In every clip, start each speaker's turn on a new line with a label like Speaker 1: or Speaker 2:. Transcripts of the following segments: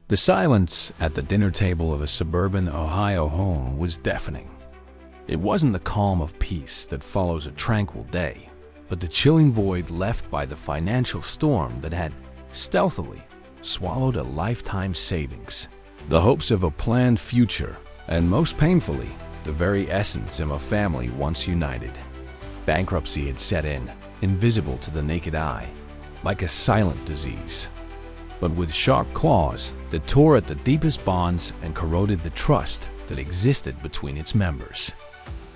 Speaker 1: The silence at the dinner table of a suburban Ohio home was deafening. It wasn't the calm of peace that follows a tranquil day, but the chilling void left by the financial storm that had stealthily swallowed a lifetime's savings, the hopes of a planned future, and most painfully, the very essence of a family once united. Bankruptcy had set in, invisible to the naked eye, like a silent disease, but with sharp claws that tore at the deepest bonds and corroded the trust that existed between its members.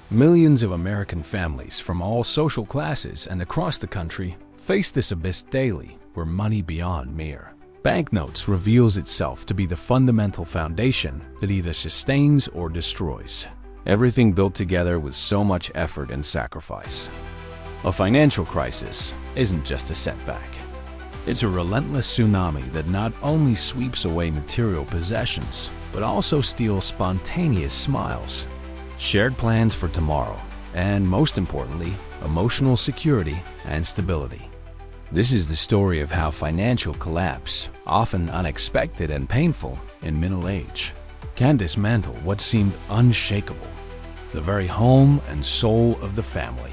Speaker 1: Millions of American families from all social classes and across the country face this abyss daily, where money beyond mere banknotes reveals itself to be the fundamental foundation that either sustains or destroys everything built together with so much effort and sacrifice. A financial crisis isn't just a setback. It's a relentless tsunami that not only sweeps away material possessions, but also steals spontaneous smiles, shared plans for tomorrow, and most importantly, emotional security and stability. This is the story of how financial collapse, often unexpected and painful in middle age, can dismantle what seemed unshakable, the very home and soul of the family.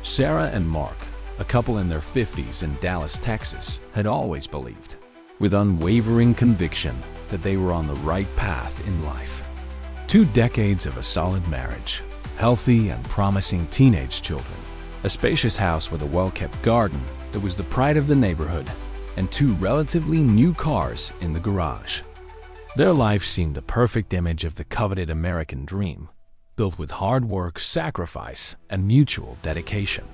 Speaker 1: Sarah and Mark, a couple in their 50s in Dallas, Texas, had always believed, with unwavering conviction, that they were on the right path in life. 2 decades of a solid marriage, healthy and promising teenage children, a spacious house with a well-kept garden that was the pride of the neighborhood, and 2 relatively new cars in the garage. Their life seemed a perfect image of the coveted American dream, built with hard work, sacrifice, and mutual dedication.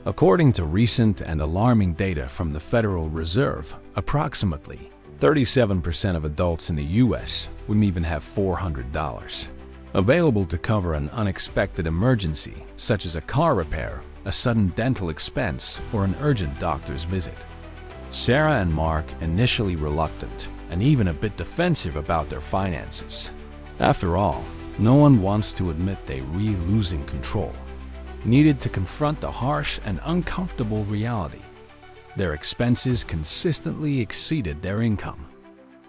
Speaker 1: According to recent and alarming data from the Federal Reserve, approximately 37% of adults in the U.S. wouldn't even have $400 available to cover an unexpected emergency, such as a car repair, a sudden dental expense, or an urgent doctor's visit. Sarah and Mark, initially reluctant and even a bit defensive about their finances. After all, no one wants to admit they were losing control, needed to confront the harsh and uncomfortable reality. Their expenses consistently exceeded their income.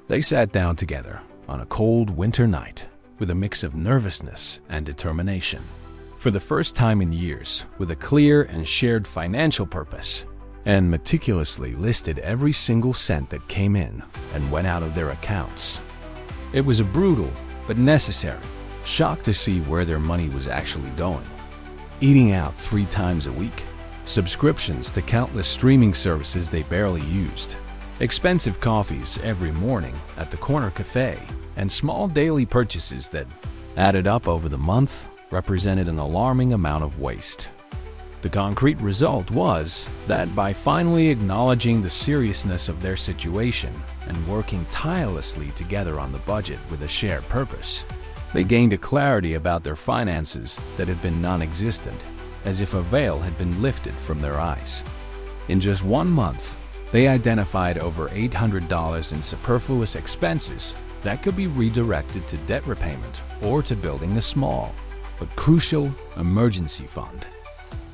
Speaker 1: They sat down together on a cold winter night with a mix of nervousness and determination. For the first time in years, with a clear and shared financial purpose, and meticulously listed every single cent that came in and went out of their accounts. It was a brutal but necessary shock to see where their money was actually going. Eating out 3 times a week, subscriptions to countless streaming services they barely used, expensive coffees every morning at the corner cafe, and small daily purchases that, added up over the month, represented an alarming amount of waste. The concrete result was that by finally acknowledging the seriousness of their situation and working tirelessly together on the budget with a shared purpose, they gained a clarity about their finances that had been non-existent, as if a veil had been lifted from their eyes. In just 1 month, they identified over $800 in superfluous expenses that could be redirected to debt repayment or to building a small but crucial emergency fund.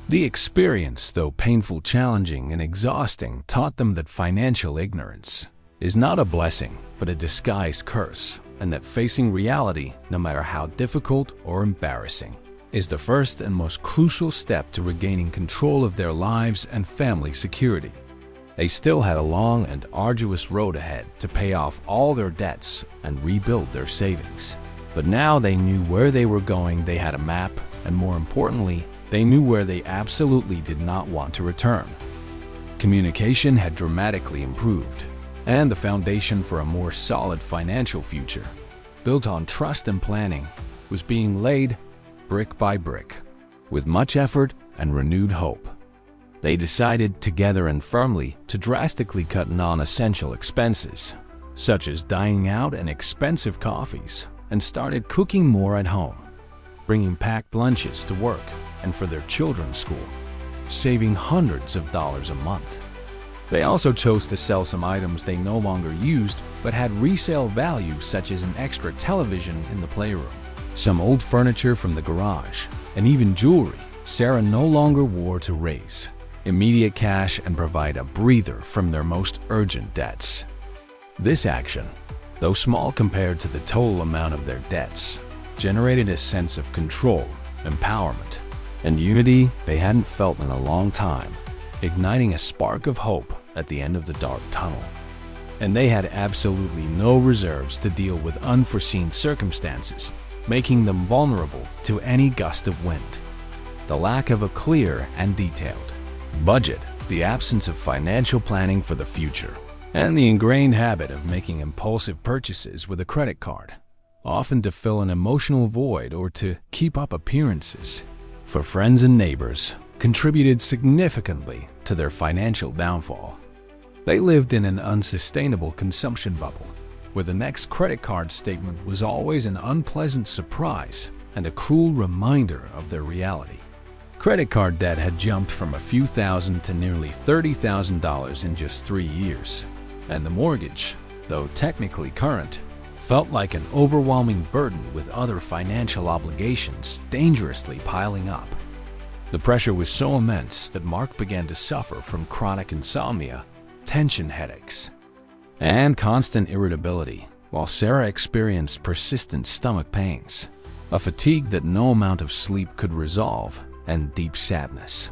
Speaker 1: The experience, though painful, challenging, and exhausting, taught them that financial ignorance is not a blessing but a disguised curse, and that facing reality, no matter how difficult or embarrassing, is the first and most crucial step to regaining control of their lives and family security. They still had a long and arduous road ahead to pay off all their debts and rebuild their savings. But now they knew where they were going, they had a map, and more importantly, they knew where they absolutely did not want to return. Communication had dramatically improved, and the foundation for a more solid financial future, built on trust and planning, was being laid brick by brick, with much effort and renewed hope. They decided together and firmly to drastically cut non-essential expenses, such as dining out and expensive coffees, and started cooking more at home, bringing packed lunches to work and for their children's school, saving hundreds of dollars a month. They also chose to sell some items they no longer used but had resale value, such as an extra television in the playroom, some old furniture from the garage, and even jewelry Sarah no longer wore to raise immediate cash and provide a breather from their most urgent debts. This action, though small compared to the total amount of their debts, generated a sense of control, empowerment, and unity they hadn't felt in a long time, igniting a spark of hope at the end of the dark tunnel. And they had absolutely no reserves to deal with unforeseen circumstances, making them vulnerable to any gust of wind. The lack of a clear and detailed budget, the absence of financial planning for the future, and the ingrained habit of making impulsive purchases with a credit card, often to fill an emotional void or to keep up appearances for friends and neighbors, contributed significantly to their financial downfall. They lived in an unsustainable consumption bubble, where the next credit card statement was always an unpleasant surprise and a cruel reminder of their reality. Credit card debt had jumped from a few thousand to nearly $30,000 in just 3 years, and the mortgage, though technically current, felt like an overwhelming burden with other financial obligations dangerously piling up. The pressure was so immense that Mark began to suffer from chronic insomnia, tension headaches, and constant irritability, while Sarah experienced persistent stomach pains, a fatigue that no amount of sleep could resolve, and deep sadness.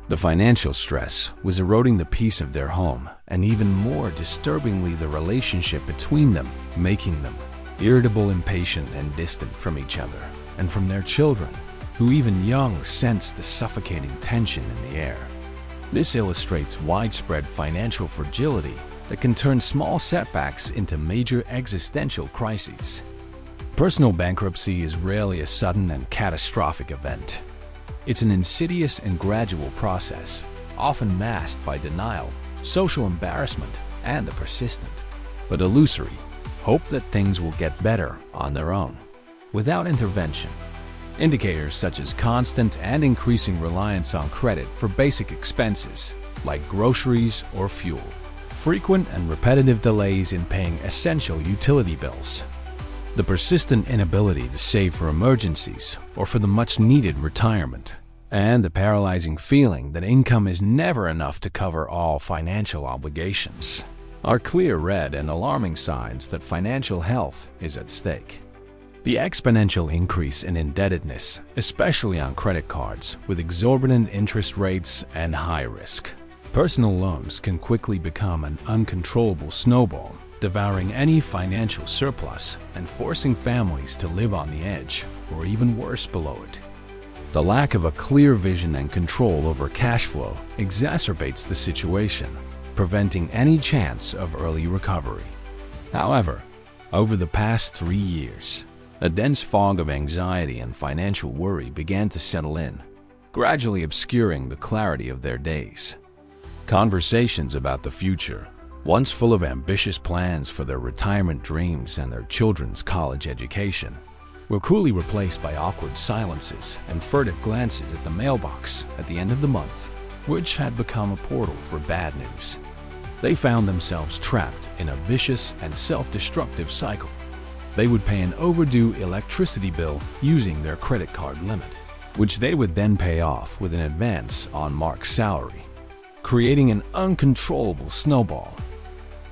Speaker 1: The financial stress was eroding the peace of their home, and even more disturbingly the relationship between them, making them irritable, impatient, and distant from each other, and from their children, who even young sensed the suffocating tension in the air. This illustrates widespread financial fragility that can turn small setbacks into major existential crises. Personal bankruptcy is rarely a sudden and catastrophic event. It's an insidious and gradual process, often masked by denial, social embarrassment, and the persistent, but illusory, hope that things will get better on their own, without intervention. Indicators such as constant and increasing reliance on credit for basic expenses, like groceries or fuel, frequent and repetitive delays in paying essential utility bills, the persistent inability to save for emergencies or for the much-needed retirement, and the paralyzing feeling that income is never enough to cover all financial obligations, are clear red and alarming signs that financial health is at stake. The exponential increase in indebtedness, especially on credit cards with exorbitant interest rates and high risk personal loans, can quickly become an uncontrollable snowball, devouring any financial surplus and forcing families to live on the edge, or even worse, below it. The lack of a clear vision and control over cash flow exacerbates the situation, preventing any chance of early recovery. However, over the past 3 years, a dense fog of anxiety and financial worry began to settle in, gradually obscuring the clarity of their days. Conversations about the future, once full of ambitious plans for their retirement dreams and their children's college education, were cruelly replaced by awkward silences and furtive glances at the mailbox at the end of the month, which had become a portal for bad news. They found themselves trapped in a vicious and self-destructive cycle. They would pay an overdue electricity bill using their credit card limit, which they would then pay off with an advance on Mark's salary, creating an uncontrollable snowball.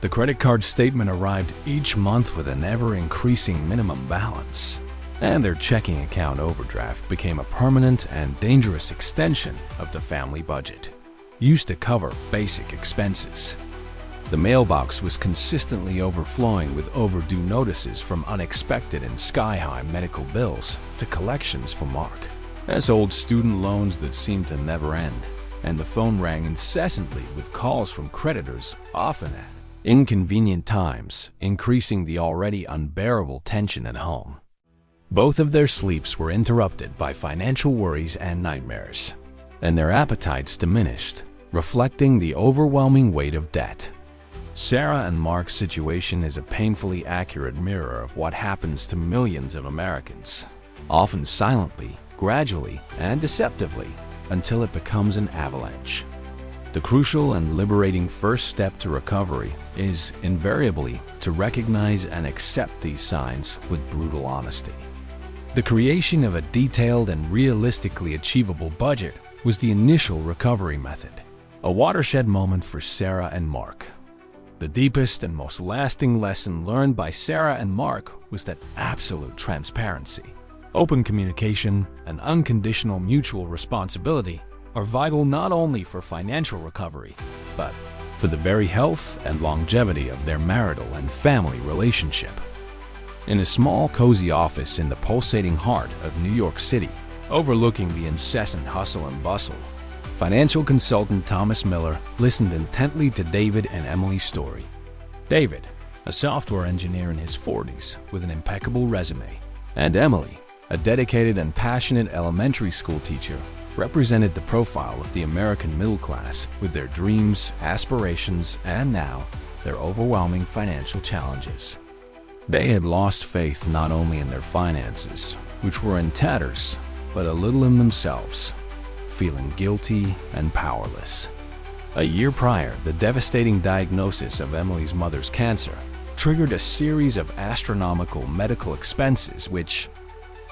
Speaker 1: The credit card statement arrived each month with an ever-increasing minimum balance, and their checking account overdraft became a permanent and dangerous extension of the family budget, used to cover basic expenses. The mailbox was consistently overflowing with overdue notices from unexpected and sky-high medical bills to collections from Mark, as old student loans that seemed to never end, and the phone rang incessantly with calls from creditors, often at inconvenient times, increasing the already unbearable tension at home. Both of their sleeps were interrupted by financial worries and nightmares, and their appetites diminished, reflecting the overwhelming weight of debt. Sarah and Mark's situation is a painfully accurate mirror of what happens to millions of Americans, often silently, gradually, and deceptively, until it becomes an avalanche. The crucial and liberating first step to recovery is, invariably, to recognize and accept these signs with brutal honesty. The creation of a detailed and realistically achievable budget was the initial recovery method, a watershed moment for Sarah and Mark. The deepest and most lasting lesson learned by Sarah and Mark was that absolute transparency, open communication, and unconditional mutual responsibility are vital not only for financial recovery, but for the very health and longevity of their marital and family relationship. In a small, cozy office in the pulsating heart of New York City, overlooking the incessant hustle and bustle, financial consultant Thomas Miller listened intently to David and Emily's story. David, a software engineer in his 40s with an impeccable resume, and Emily, a dedicated and passionate elementary school teacher, represented the profile of the American middle class with their dreams, aspirations, and now their overwhelming financial challenges. They had lost faith not only in their finances, which were in tatters, but a little in themselves, feeling guilty and powerless. A year prior, the devastating diagnosis of Emily's mother's cancer triggered a series of astronomical medical expenses which,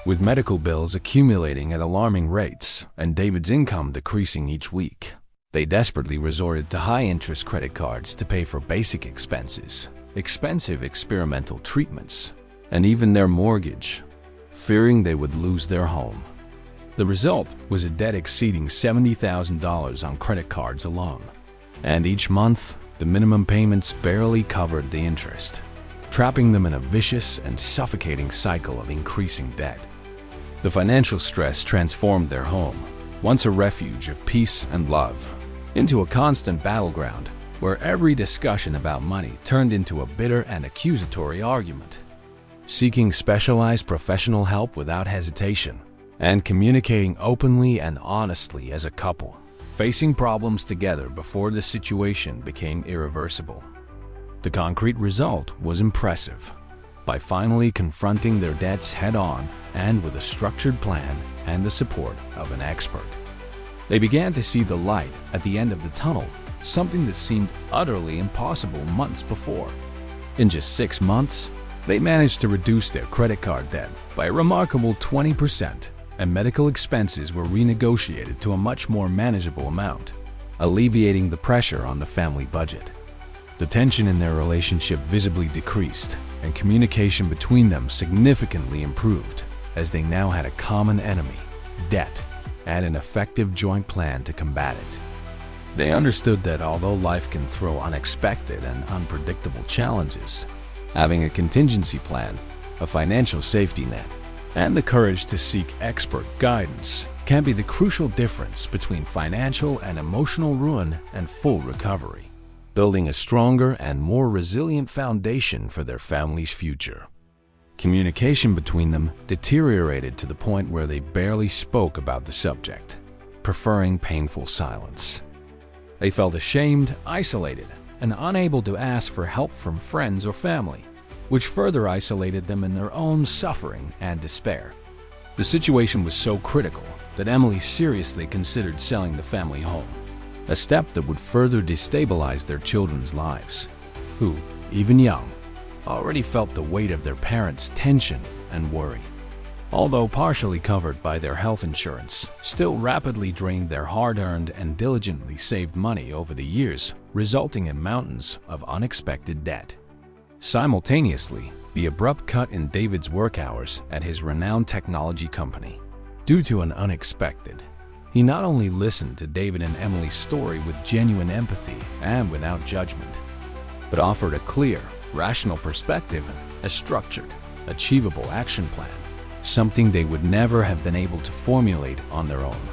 Speaker 1: with medical bills accumulating at alarming rates and David's income decreasing each week, they desperately resorted to high-interest credit cards to pay for basic expenses, expensive experimental treatments, and even their mortgage, fearing they would lose their home. The result was a debt exceeding $70,000 on credit cards alone, and each month, the minimum payments barely covered the interest, trapping them in a vicious and suffocating cycle of increasing debt. The financial stress transformed their home, once a refuge of peace and love, into a constant battleground where every discussion about money turned into a bitter and accusatory argument. Seeking specialized professional help without hesitation, and communicating openly and honestly as a couple, facing problems together before the situation became irreversible. The concrete result was impressive. By finally confronting their debts head-on and with a structured plan and the support of an expert, they began to see the light at the end of the tunnel, something that seemed utterly impossible months before. In just 6 months, they managed to reduce their credit card debt by a remarkable 20%, and medical expenses were renegotiated to a much more manageable amount, alleviating the pressure on the family budget. The tension in their relationship visibly decreased, and communication between them significantly improved, as they now had a common enemy, debt, and an effective joint plan to combat it. They understood that although life can throw unexpected and unpredictable challenges, having a contingency plan, a financial safety net, and the courage to seek expert guidance can be the crucial difference between financial and emotional ruin and full recovery, building a stronger and more resilient foundation for their family's future. Communication between them deteriorated to the point where they barely spoke about the subject, preferring painful silence. They felt ashamed, isolated, and unable to ask for help from friends or family, which further isolated them in their own suffering and despair. The situation was so critical that Emily seriously considered selling the family home, a step that would further destabilize their children's lives, who, even young, already felt the weight of their parents' tension and worry. Although partially covered by their health insurance, still rapidly drained their hard-earned and diligently saved money over the years, resulting in mountains of unexpected debt. Simultaneously, the abrupt cut in David's work hours at his renowned technology company, due to an unexpected. He not only listened to David and Emily's story with genuine empathy and without judgment, but offered a clear, rational perspective, a structured, achievable action plan, something they would never have been able to formulate on their own.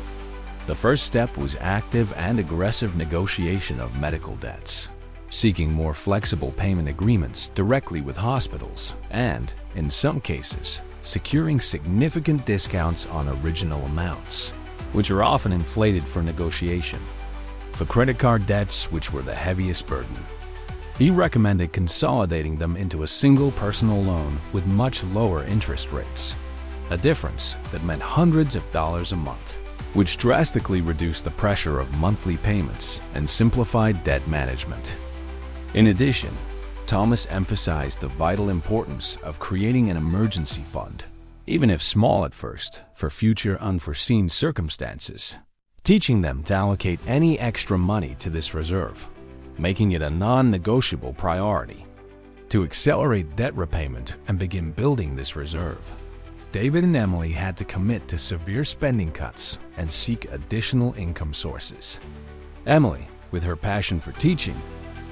Speaker 1: The first step was active and aggressive negotiation of medical debts, seeking more flexible payment agreements directly with hospitals and, in some cases, securing significant discounts on original amounts, which are often inflated for negotiation. For credit card debts, which were the heaviest burden, he recommended consolidating them into a single personal loan with much lower interest rates, a difference that meant hundreds of dollars a month, which drastically reduced the pressure of monthly payments and simplified debt management. In addition, Thomas emphasized the vital importance of creating an emergency fund, even if small at first, for future unforeseen circumstances, teaching them to allocate any extra money to this reserve. making it a non-negotiable priority. To accelerate debt repayment and begin building this reserve, David and Emily had to commit to severe spending cuts and seek additional income sources. Emily, with her passion for teaching,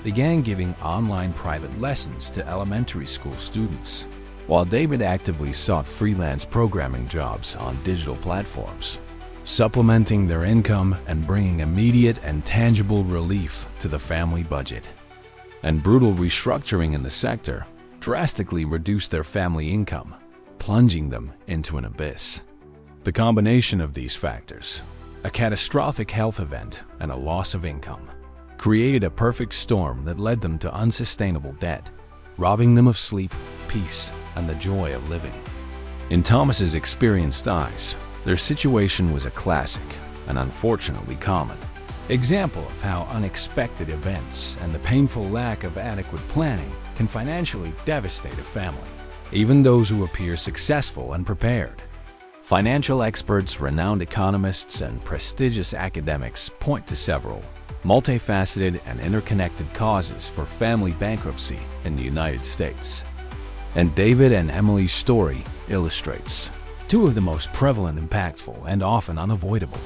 Speaker 1: began giving online private lessons to elementary school students, while David actively sought freelance programming jobs on digital platforms, supplementing their income and bringing immediate and tangible relief to the family budget. And brutal restructuring in the sector drastically reduced their family income, plunging them into an abyss. The combination of these factors, a catastrophic health event and a loss of income, created a perfect storm that led them to unsustainable debt, robbing them of sleep, peace, and the joy of living. In Thomas's experienced eyes, their situation was a classic and unfortunately common example of how unexpected events and the painful lack of adequate planning can financially devastate a family, even those who appear successful and prepared. Financial experts, renowned economists, and prestigious academics point to several multifaceted and interconnected causes for family bankruptcy in the United States. And David and Emily's story illustrates two of the most prevalent, impactful, and often unavoidable: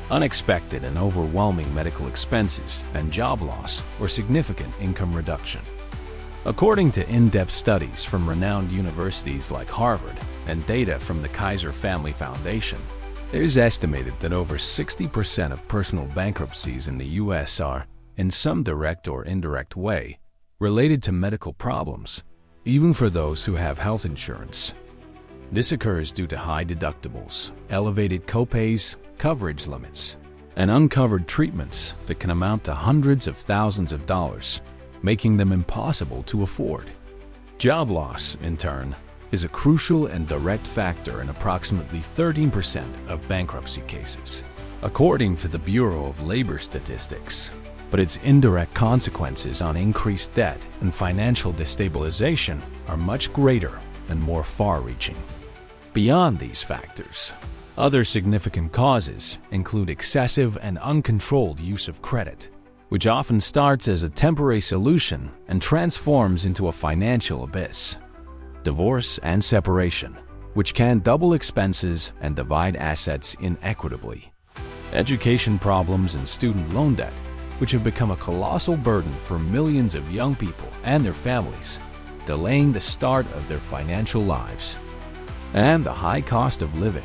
Speaker 1: unexpected and overwhelming medical expenses and job loss or significant income reduction. According to in-depth studies from renowned universities like Harvard and data from the Kaiser Family Foundation, it is estimated that over 60% of personal bankruptcies in the U.S. are, in some direct or indirect way, related to medical problems, even for those who have health insurance. This occurs due to high deductibles, elevated copays, coverage limits, and uncovered treatments that can amount to hundreds of thousands of dollars, making them impossible to afford. Job loss, in turn, is a crucial and direct factor in approximately 13% of bankruptcy cases, according to the Bureau of Labor Statistics. But its indirect consequences on increased debt and financial destabilization are much greater and more far-reaching. Beyond these factors, other significant causes include excessive and uncontrolled use of credit, which often starts as a temporary solution and transforms into a financial abyss. Divorce and separation, which can double expenses and divide assets inequitably. Education problems and student loan debt, which have become a colossal burden for millions of young people and their families, delaying the start of their financial lives. And the high cost of living,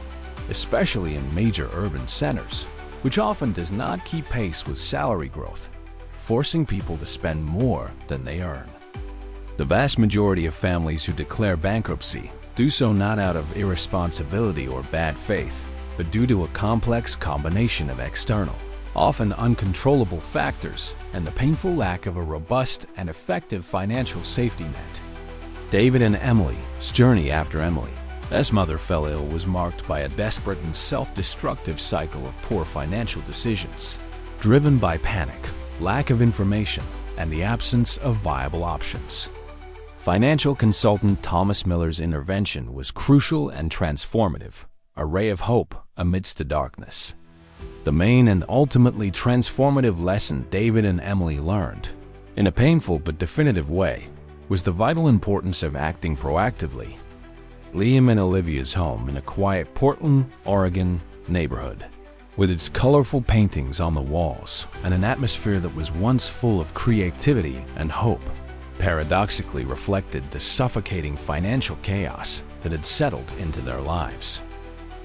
Speaker 1: especially in major urban centers, which often does not keep pace with salary growth, forcing people to spend more than they earn. The vast majority of families who declare bankruptcy do so not out of irresponsibility or bad faith, but due to a complex combination of external, often uncontrollable factors and the painful lack of a robust and effective financial safety net. David and Emily's journey after Emily's mother fell ill was marked by a desperate and self-destructive cycle of poor financial decisions, driven by panic, lack of information, and the absence of viable options. Financial consultant Thomas Miller's intervention was crucial and transformative, a ray of hope amidst the darkness. The main and ultimately transformative lesson David and Emily learned, in a painful but definitive way, was the vital importance of acting proactively. Liam and Olivia's home in a quiet Portland, Oregon neighborhood, with its colorful paintings on the walls and an atmosphere that was once full of creativity and hope, paradoxically reflected the suffocating financial chaos that had settled into their lives.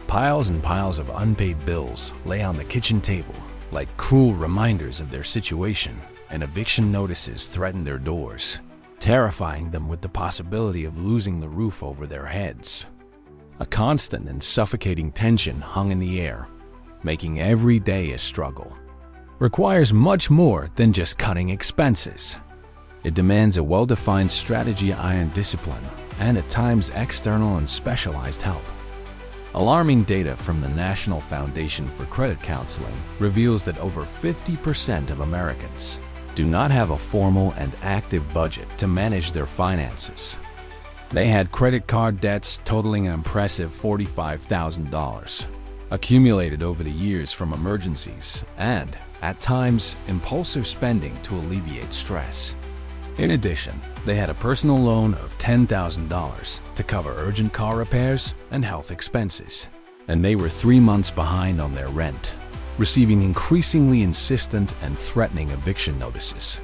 Speaker 1: Piles and piles of unpaid bills lay on the kitchen table like cruel reminders of their situation, and eviction notices threatened their doors, terrifying them with the possibility of losing the roof over their heads. A constant and suffocating tension hung in the air, making every day a struggle. Requires much more than just cutting expenses. It demands a well-defined strategy and discipline, and at times external and specialized help. Alarming data from the National Foundation for Credit Counseling reveals that over 50% of Americans do not have a formal and active budget to manage their finances. They had credit card debts totaling an impressive $45,000, accumulated over the years from emergencies and at times impulsive spending to alleviate stress. In addition, they had a personal loan of $10,000 to cover urgent car repairs and health expenses, and they were 3 months behind on their rent, receiving increasingly insistent and threatening eviction notices.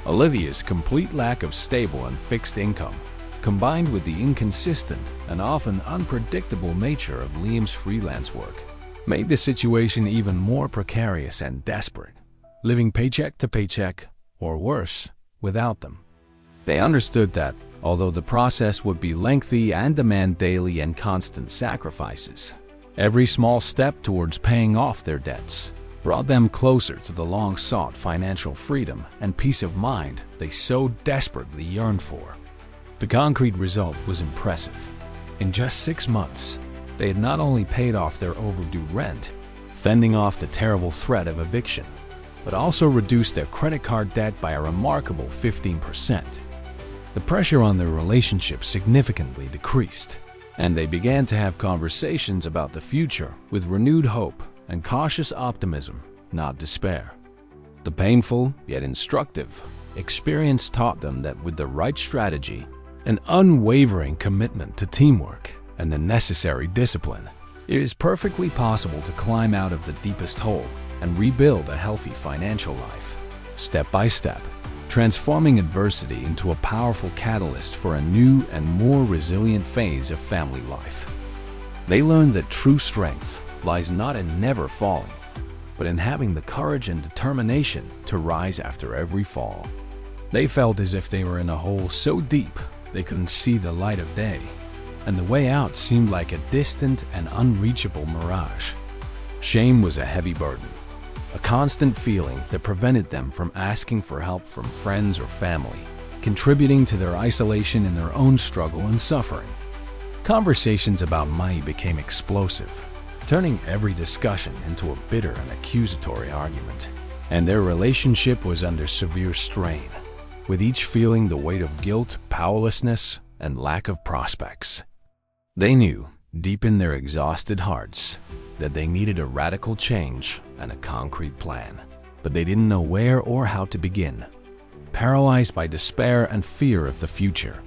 Speaker 1: Olivia's complete lack of stable and fixed income, combined with the inconsistent and often unpredictable nature of Liam's freelance work, made the situation even more precarious and desperate, living paycheck to paycheck, or worse, without them. They understood that, although the process would be lengthy and demand daily and constant sacrifices, every small step towards paying off their debts brought them closer to the long-sought financial freedom and peace of mind they so desperately yearned for. The concrete result was impressive. In just 6 months, they had not only paid off their overdue rent, fending off the terrible threat of eviction, but also reduced their credit card debt by a remarkable 15%. The pressure on their relationship significantly decreased, and they began to have conversations about the future with renewed hope and cautious optimism, not despair. The painful, yet instructive, experience taught them that with the right strategy, an unwavering commitment to teamwork, and the necessary discipline, it is perfectly possible to climb out of the deepest hole and rebuild a healthy financial life, step by step, transforming adversity into a powerful catalyst for a new and more resilient phase of family life. They learned that true strength lies not in never falling, but in having the courage and determination to rise after every fall. They felt as if they were in a hole so deep they couldn't see the light of day, and the way out seemed like a distant and unreachable mirage. Shame was a heavy burden, a constant feeling that prevented them from asking for help from friends or family, contributing to their isolation in their own struggle and suffering. Conversations about money became explosive, turning every discussion into a bitter and accusatory argument, and their relationship was under severe strain, with each feeling the weight of guilt, powerlessness, and lack of prospects. They knew, deep in their exhausted hearts, that they needed a radical change and a concrete plan, but they didn't know where or how to begin, paralyzed by despair and fear of the future.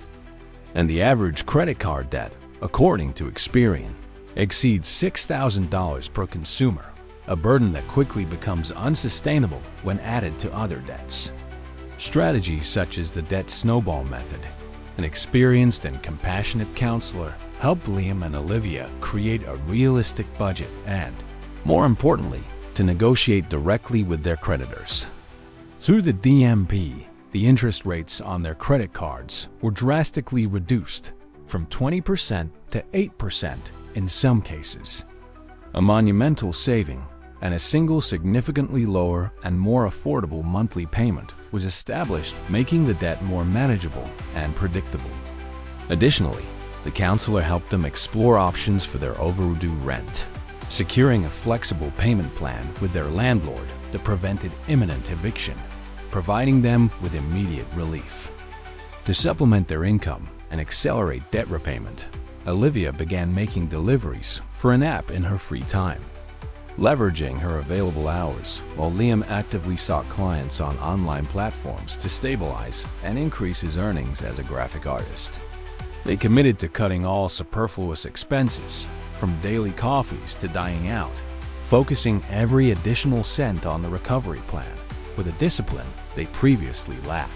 Speaker 1: And the average credit card debt, according to Experian, exceeds $6,000 per consumer, a burden that quickly becomes unsustainable when added to other debts. Strategies such as the debt snowball method, an experienced and compassionate counselor, helped Liam and Olivia create a realistic budget and, more importantly, to negotiate directly with their creditors. Through the DMP, the interest rates on their credit cards were drastically reduced from 20% to 8% in some cases. A monumental saving and a single significantly lower and more affordable monthly payment was established, making the debt more manageable and predictable. Additionally, the counselor helped them explore options for their overdue rent, securing a flexible payment plan with their landlord that prevented imminent eviction, providing them with immediate relief. To supplement their income and accelerate debt repayment, Olivia began making deliveries for an app in her free time, leveraging her available hours, while Liam actively sought clients on online platforms to stabilize and increase his earnings as a graphic artist. They committed to cutting all superfluous expenses, from daily coffees to dining out, focusing every additional cent on the recovery plan with a discipline they previously lacked,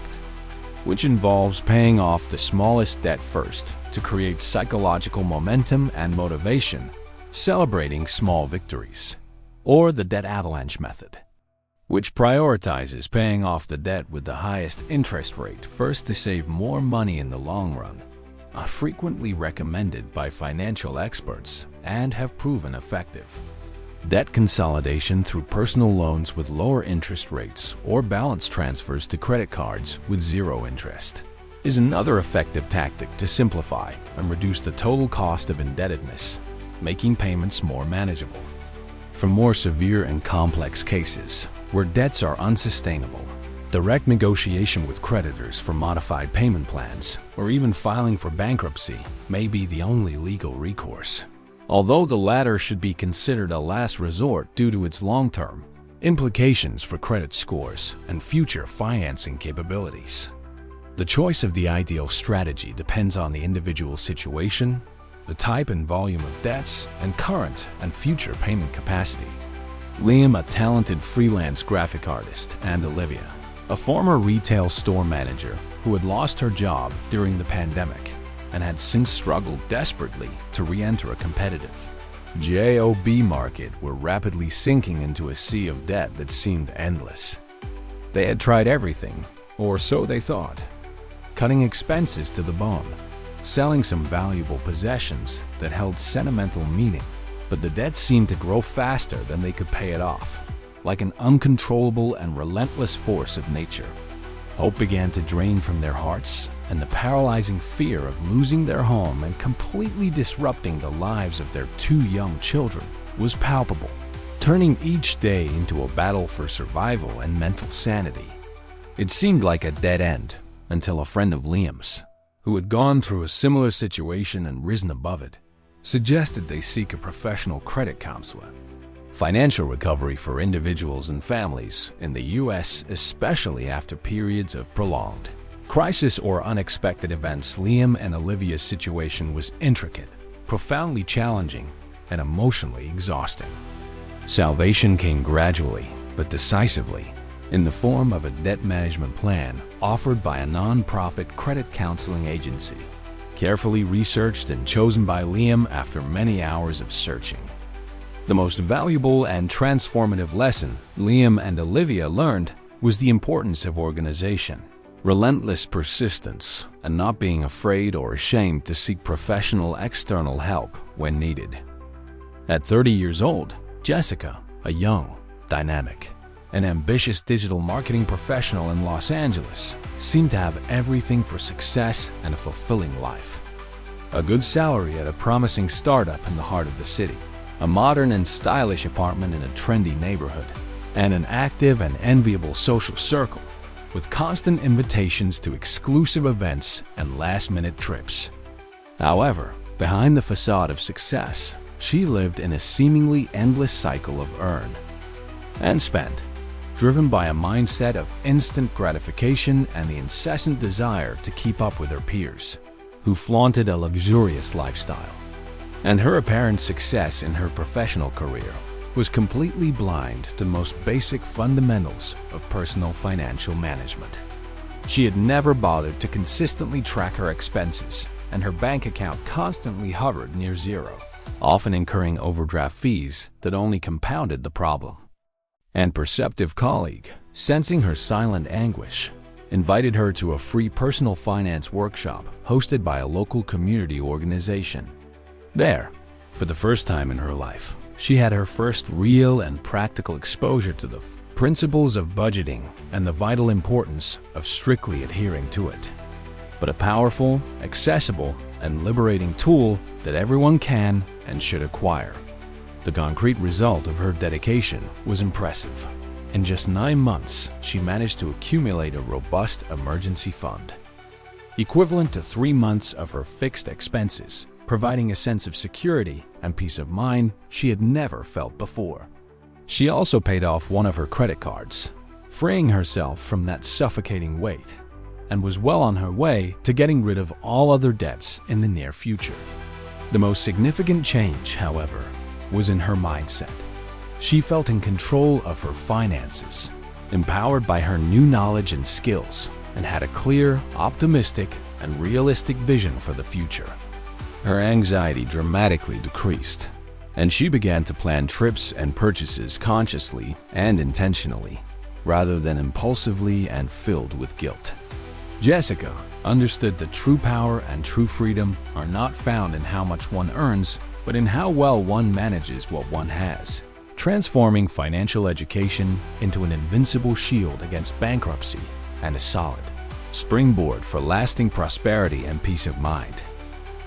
Speaker 1: which involves paying off the smallest debt first to create psychological momentum and motivation, celebrating small victories, or the debt avalanche method, which prioritizes paying off the debt with the highest interest rate first to save more money in the long run, are frequently recommended by financial experts and have proven effective. Debt consolidation through personal loans with lower interest rates or balance transfers to credit cards with zero interest is another effective tactic to simplify and reduce the total cost of indebtedness, making payments more manageable. For more severe and complex cases where debts are unsustainable, direct negotiation with creditors for modified payment plans or even filing for bankruptcy may be the only legal recourse. Although the latter should be considered a last resort due to its long-term, implications for credit scores, and future financing capabilities. The choice of the ideal strategy depends on the individual situation, the type and volume of debts, and current and future payment capacity. Liam, a talented freelance graphic artist, and Olivia, a former retail store manager who had lost her job during the pandemic and had since struggled desperately to re-enter a competitive job market, were rapidly sinking into a sea of debt that seemed endless. They had tried everything, or so they thought, cutting expenses to the bone, selling some valuable possessions that held sentimental meaning, but the debt seemed to grow faster than they could pay it off, like an uncontrollable and relentless force of nature. Hope began to drain from their hearts, and the paralyzing fear of losing their home and completely disrupting the lives of their two young children was palpable, turning each day into a battle for survival and mental sanity. It seemed like a dead end until a friend of Liam's, who had gone through a similar situation and risen above it, suggested they seek a professional credit counselor. Financial recovery for individuals and families in the U.S., especially after periods of prolonged crisis or unexpected events. Liam and Olivia's situation was intricate, profoundly challenging, and emotionally exhausting. Salvation came gradually, but decisively, in the form of a debt management plan offered by a non-profit credit counseling agency, carefully researched and chosen by Liam after many hours of searching. The most valuable and transformative lesson Liam and Olivia learned was the importance of organization, relentless persistence, and not being afraid or ashamed to seek professional external help when needed. At 30 years old, Jessica, a young, dynamic, and ambitious digital marketing professional in Los Angeles, seemed to have everything for success and a fulfilling life. A good salary at a promising startup in the heart of the city, a modern and stylish apartment in a trendy neighborhood, and an active and enviable social circle with constant invitations to exclusive events and last-minute trips. However, behind the facade of success, she lived in a seemingly endless cycle of earn and spend, driven by a mindset of instant gratification and the incessant desire to keep up with her peers, who flaunted a luxurious lifestyle. And her apparent success in her professional career was completely blind to the most basic fundamentals of personal financial management. She had never bothered to consistently track her expenses, and her bank account constantly hovered near zero, often incurring overdraft fees that only compounded the problem. An perceptive colleague, sensing her silent anguish, invited her to a free personal finance workshop hosted by a local community organization. There, for the first time in her life, she had her first real and practical exposure to the principles of budgeting and the vital importance of strictly adhering to it. But a powerful, accessible, and liberating tool that everyone can and should acquire. The concrete result of her dedication was impressive. In just 9 months, she managed to accumulate a robust emergency fund, equivalent to 3 months of her fixed expenses, providing a sense of security and peace of mind she had never felt before. She also paid off one of her credit cards, freeing herself from that suffocating weight, and was well on her way to getting rid of all other debts in the near future. The most significant change, however, was in her mindset. She felt in control of her finances, empowered by her new knowledge and skills, and had a clear, optimistic, and realistic vision for the future. Her anxiety dramatically decreased, and she began to plan trips and purchases consciously and intentionally, rather than impulsively and filled with guilt. Jessica understood that true power and true freedom are not found in how much one earns, but in how well one manages what one has, transforming financial education into an invincible shield against bankruptcy and a solid springboard for lasting prosperity and peace of mind.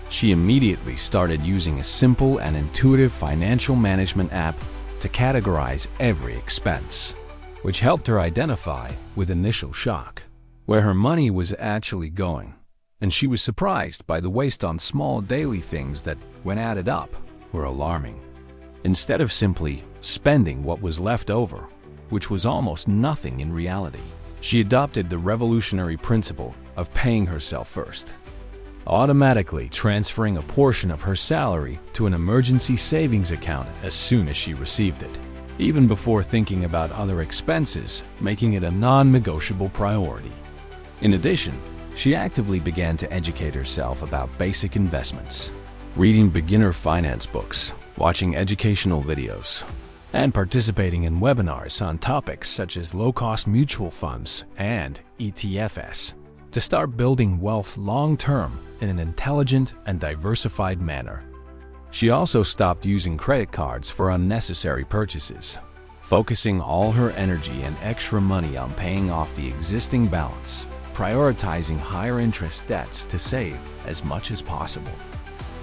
Speaker 1: She immediately started using a simple and intuitive financial management app to categorize every expense, which helped her identify, with initial shock, where her money was actually going. And she was surprised by the waste on small daily things that, when added up, were alarming. Instead of simply spending what was left over, which was almost nothing in reality. She adopted the revolutionary principle of paying herself first, automatically transferring a portion of her salary to an emergency savings account as soon as she received it, even before thinking about other expenses, making it a non-negotiable priority. In addition, she actively began to educate herself about basic investments, reading beginner finance books, watching educational videos, and participating in webinars on topics such as low-cost mutual funds and ETFs to start building wealth long-term in an intelligent and diversified manner. She also stopped using credit cards for unnecessary purchases, focusing all her energy and extra money on paying off the existing balance, prioritizing higher interest debts to save as much as possible.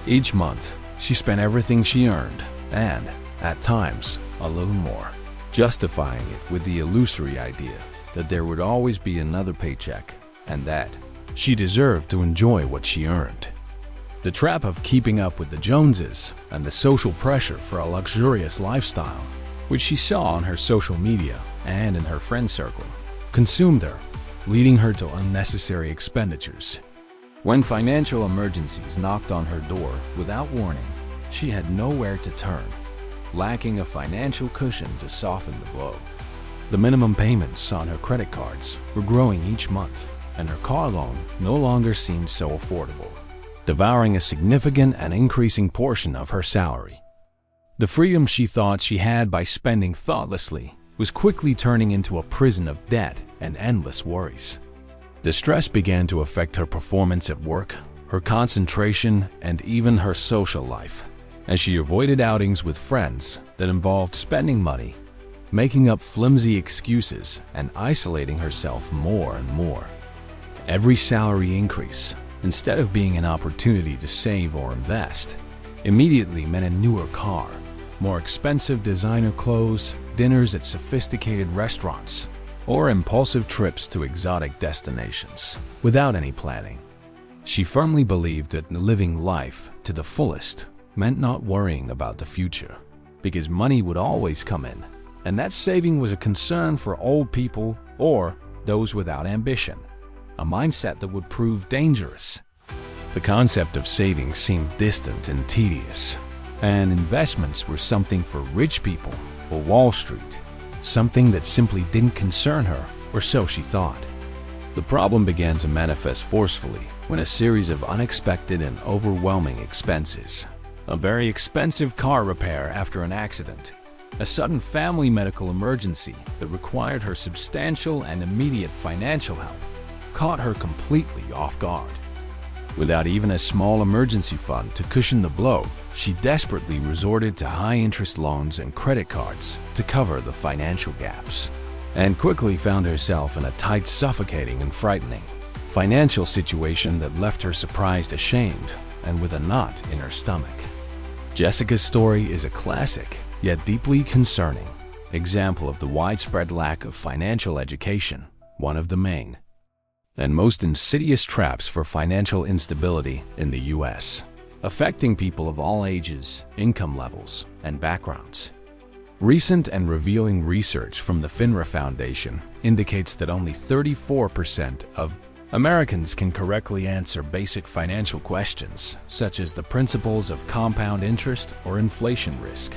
Speaker 1: Each month, she spent everything she earned and, at times, a little more, justifying it with the illusory idea that there would always be another paycheck and that she deserved to enjoy what she earned. The trap of keeping up with the Joneses and the social pressure for a luxurious lifestyle, which she saw on her social media and in her friend circle, consumed her, leading her to unnecessary expenditures. When financial emergencies knocked on her door without warning, she had nowhere to turn, lacking a financial cushion to soften the blow. The minimum payments on her credit cards were growing each month, and her car loan no longer seemed so affordable, devouring a significant and increasing portion of her salary. The freedom she thought she had by spending thoughtlessly was quickly turning into a prison of debt and endless worries. The stress began to affect her performance at work, her concentration, and even her social life, as she avoided outings with friends that involved spending money, making up flimsy excuses, and isolating herself more and more. Every salary increase, instead of being an opportunity to save or invest, immediately meant a newer car, more expensive designer clothes, dinners at sophisticated restaurants, or impulsive trips to exotic destinations without any planning. She firmly believed that living life to the fullest meant not worrying about the future, because money would always come in, and that saving was a concern for old people or those without ambition, a mindset that would prove dangerous. The concept of saving seemed distant and tedious, and investments were something for rich people or Wall Street, something that simply didn't concern her, or so she thought. The problem began to manifest forcefully when a series of unexpected and overwhelming expenses, a very expensive car repair after an accident, a sudden family medical emergency that required her substantial and immediate financial help, caught her completely off guard. Without even a small emergency fund to cushion the blow, she desperately resorted to high-interest loans and credit cards to cover the financial gaps, and quickly found herself in a tight, suffocating, and frightening financial situation that left her surprised, ashamed, and with a knot in her stomach. Jessica's story is a classic, yet deeply concerning, example of the widespread lack of financial education, one of the main and most insidious traps for financial instability in the U.S., affecting people of all ages, income levels, and backgrounds. Recent and revealing research from the FINRA Foundation indicates that only 34% of Americans can correctly answer basic financial questions, such as the principles of compound interest or inflation risk.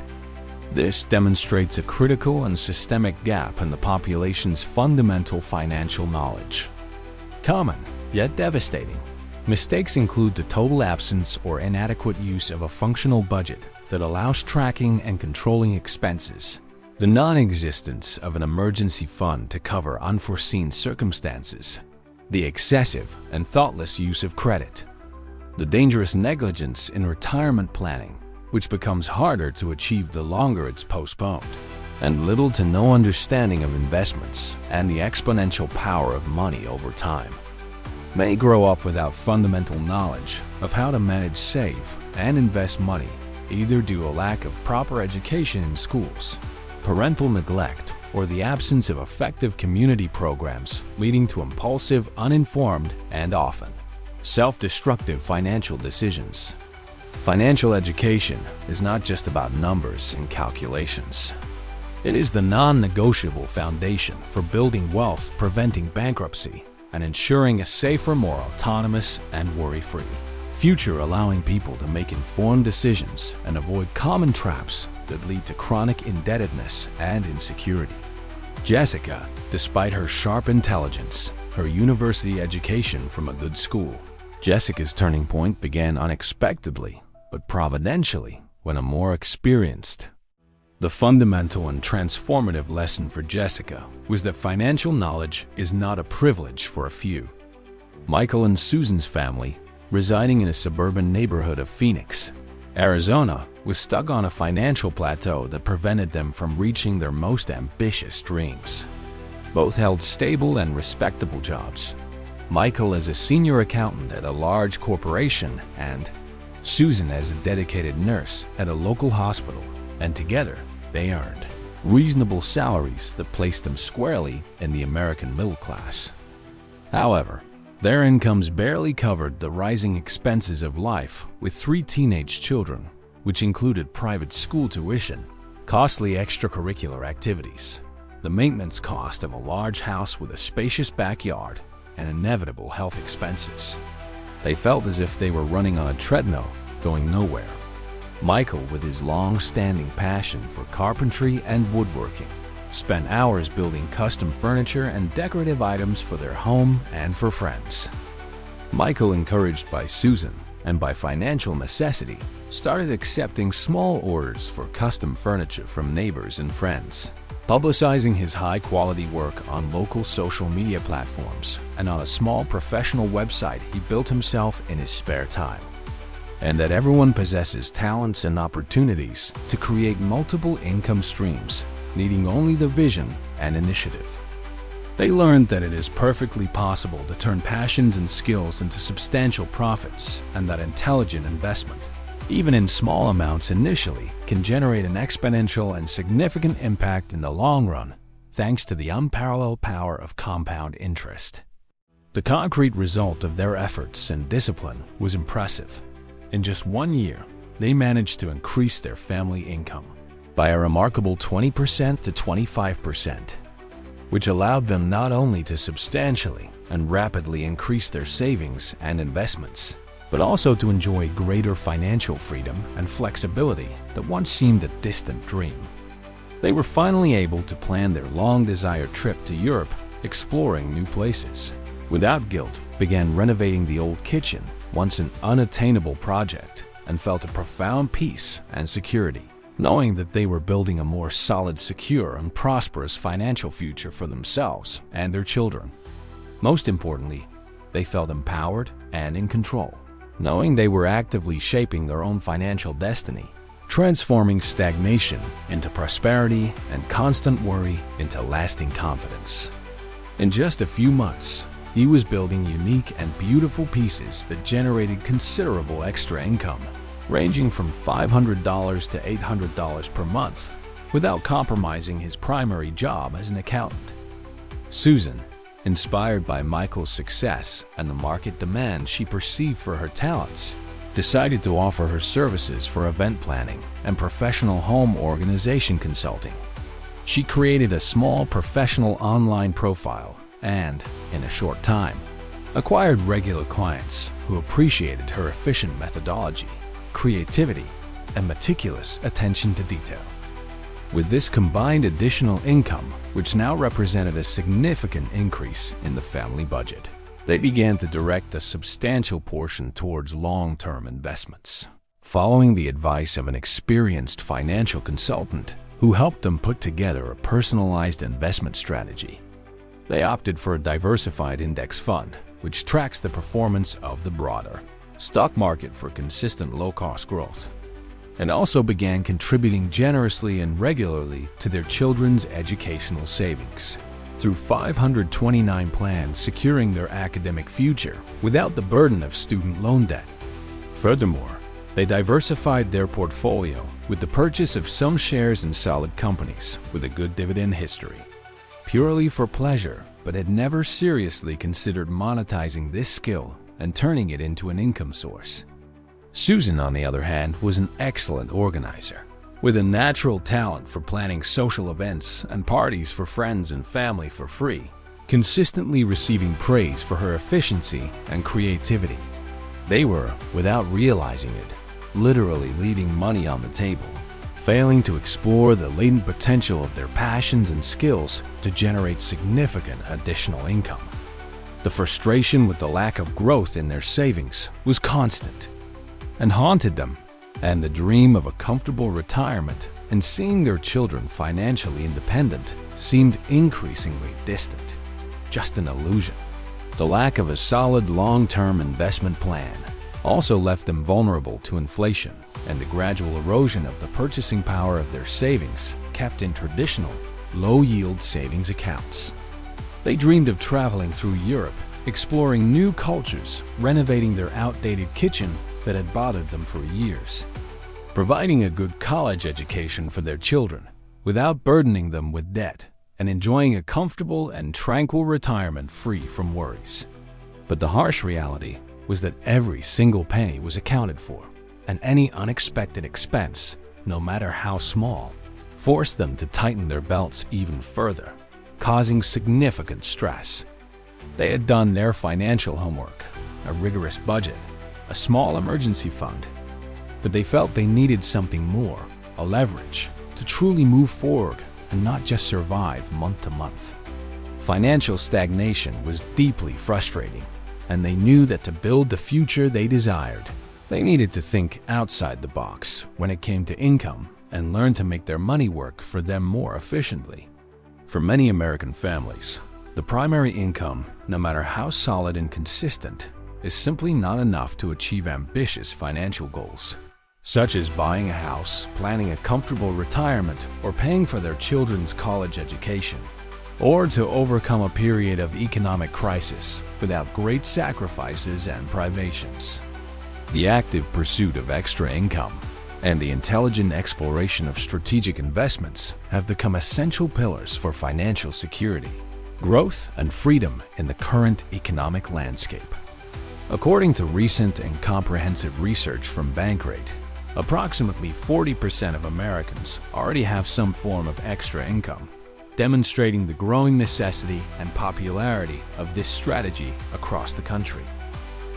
Speaker 1: This demonstrates a critical and systemic gap in the population's fundamental financial knowledge. Common, yet devastating, mistakes include the total absence or inadequate use of a functional budget that allows tracking and controlling expenses, the non-existence of an emergency fund to cover unforeseen circumstances, the excessive and thoughtless use of credit, the dangerous negligence in retirement planning, which becomes harder to achieve the longer it's postponed, and little to no understanding of investments and the exponential power of money over time. Many grow up without fundamental knowledge of how to manage, save, and invest money, either due to a lack of proper education in schools, parental neglect, or the absence of effective community programs, leading to impulsive, uninformed, and often self-destructive financial decisions. Financial education is not just about numbers and calculations. It is the non-negotiable foundation for building wealth, preventing bankruptcy, and ensuring a safer, more autonomous, and worry-free future, allowing people to make informed decisions and avoid common traps that lead to chronic indebtedness and insecurity. Jessica, despite her sharp intelligence, her university education from a good school, Jessica's turning point began unexpectedly, but providentially, when a more experienced. The fundamental and transformative lesson for Jessica was that financial knowledge is not a privilege for a few. Michael and Susan's family, residing in a suburban neighborhood of Phoenix, Arizona, was stuck on a financial plateau that prevented them from reaching their most ambitious dreams. Both held stable and respectable jobs. Michael as a senior accountant at a large corporation and Susan as a dedicated nurse at a local hospital, and together they earned reasonable salaries that placed them squarely in the American middle class. However, their incomes barely covered the rising expenses of life with 3 teenage children, which included private school tuition, costly extracurricular activities, the maintenance cost of a large house with a spacious backyard, and inevitable health expenses. They felt as if they were running on a treadmill, going nowhere. Michael, with his long-standing passion for carpentry and woodworking, spent hours building custom furniture and decorative items for their home and for friends. Michael, encouraged by Susan and by financial necessity, started accepting small orders for custom furniture from neighbors and friends, publicizing his high-quality work on local social media platforms and on a small professional website he built himself in his spare time. And that everyone possesses talents and opportunities to create multiple income streams, needing only the vision and initiative. They learned that it is perfectly possible to turn passions and skills into substantial profits, and that intelligent investment, even in small amounts initially, can generate an exponential and significant impact in the long run, thanks to the unparalleled power of compound interest. The concrete result of their efforts and discipline was impressive. In just 1 year, they managed to increase their family income by a remarkable 20% to 25%, which allowed them not only to substantially and rapidly increase their savings and investments, but also to enjoy greater financial freedom and flexibility that once seemed a distant dream. They were finally able to plan their long-desired trip to Europe, exploring new places. Without guilt, began renovating the old kitchen, once an unattainable project, and felt a profound peace and security, knowing that they were building a more solid, secure, and prosperous financial future for themselves and their children. Most importantly, they felt empowered and in control, knowing they were actively shaping their own financial destiny, transforming stagnation into prosperity and constant worry into lasting confidence. In just a few months, he was building unique and beautiful pieces that generated considerable extra income, ranging from $500 to $800 per month, without compromising his primary job as an accountant. Susan, inspired by Michael's success and the market demand she perceived for her talents, decided to offer her services for event planning and professional home organization consulting. She created a small professional online profile and, in a short time, acquired regular clients who appreciated her efficient methodology, creativity, and meticulous attention to detail. With this combined additional income, which now represented a significant increase in the family budget, they began to direct a substantial portion towards long-term investments, following the advice of an experienced financial consultant who helped them put together a personalized investment strategy. They opted for a diversified index fund, which tracks the performance of the broader stock market for consistent low-cost growth, and also began contributing generously and regularly to their children's educational savings through 529 plans, securing their academic future without the burden of student loan debt. Furthermore, they diversified their portfolio with the purchase of some shares in solid companies with a good dividend history, purely for pleasure, but had never seriously considered monetizing this skill and turning it into an income source. Susan, on the other hand, was an excellent organizer. With a natural talent for planning social events and parties for friends and family for free, consistently receiving praise for her efficiency and creativity. They were, without realizing it, literally leaving money on the table, failing to explore the latent potential of their passions and skills to generate significant additional income. The frustration with the lack of growth in their savings was constant and haunted them, and the dream of a comfortable retirement and seeing their children financially independent seemed increasingly distant, just an illusion. The lack of a solid long-term investment plan also left them vulnerable to inflation and the gradual erosion of the purchasing power of their savings kept in traditional, low-yield savings accounts. They dreamed of traveling through Europe, exploring new cultures, renovating their outdated kitchen that had bothered them for years, providing a good college education for their children without burdening them with debt, and enjoying a comfortable and tranquil retirement free from worries. But the harsh reality was that every single penny was accounted for, and any unexpected expense, no matter how small, forced them to tighten their belts even further, causing significant stress. They had done their financial homework, a rigorous budget, a small emergency fund, but they felt they needed something more, a leverage, to truly move forward and not just survive month to month. Financial stagnation was deeply frustrating, and they knew that to build the future they desired, they needed to think outside the box when it came to income and learn to make their money work for them more efficiently. For many American families, the primary income, no matter how solid and consistent, is simply not enough to achieve ambitious financial goals, such as buying a house, planning a comfortable retirement, or paying for their children's college education, or to overcome a period of economic crisis without great sacrifices and privations. The active pursuit of extra income and the intelligent exploration of strategic investments have become essential pillars for financial security, growth, and freedom in the current economic landscape. According to recent and comprehensive research from Bankrate, approximately 40% of Americans already have some form of extra income, demonstrating the growing necessity and popularity of this strategy across the country.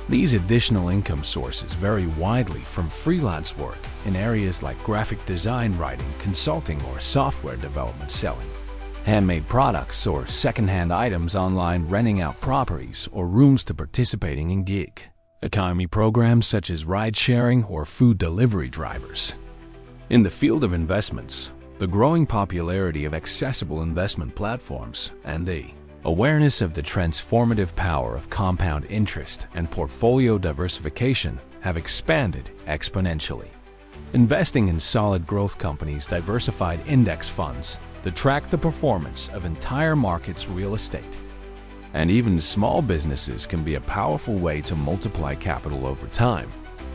Speaker 1: These additional income sources vary widely from freelance work in areas like graphic design writing, consulting, or software development selling, handmade products or secondhand items online, renting out properties or rooms, to participating in gig economy programs such as ride-sharing or food delivery drivers. In the field of investments, the growing popularity of accessible investment platforms and the awareness of the transformative power of compound interest and portfolio diversification have expanded exponentially. Investing in solid growth companies, diversified index funds that track the performance of entire markets, real estate, and even small businesses can be a powerful way to multiply capital over time,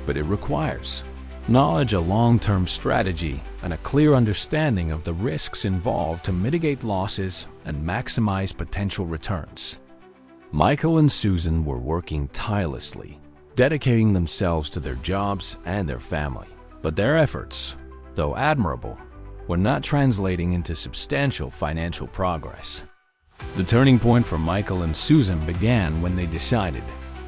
Speaker 1: but it requires knowledge, a long-term strategy, and a clear understanding of the risks involved to mitigate losses and maximize potential returns. Michael and Susan were working tirelessly, dedicating themselves to their jobs and their family, but their efforts, though admirable, were not translating into substantial financial progress. The turning point for Michael and Susan began when they decided,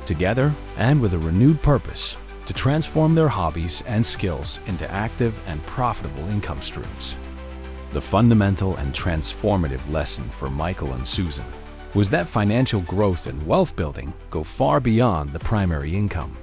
Speaker 1: together and with a renewed purpose, to transform their hobbies and skills into active and profitable income streams. The fundamental and transformative lesson for Michael and Susan was that financial growth and wealth building go far beyond the primary income.